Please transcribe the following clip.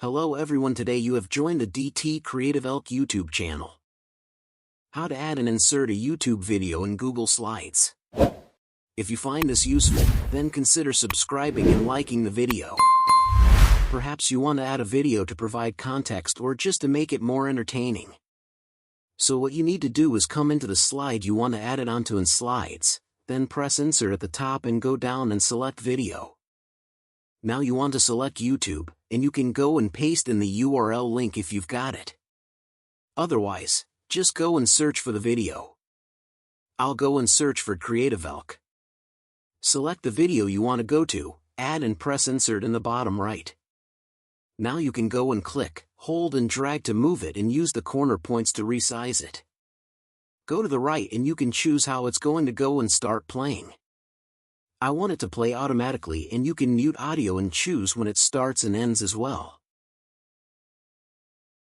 Hello everyone, today you have joined the CREATIVELK YouTube channel. How to add and insert a YouTube video in Google Slides. If you find this useful, then consider subscribing and liking the video. Perhaps you want to add a video to provide context or just to make it more entertaining. So what you need to do is come into the slide you want to add it onto in Slides, then press Insert at the top and go down and select Video. Now you want to select YouTube, and you can go and paste in the URL link if you've got it. Otherwise, just go and search for the video. I'll go and search for CREATIVELK. Select the video you want to go to, add and press Insert in the bottom right. Now you can go and click, hold and drag to move it and use the corner points to resize it. Go to the right and you can choose how it's going to go and start playing. I want it to play automatically, and you can mute audio and choose when it starts and ends as well.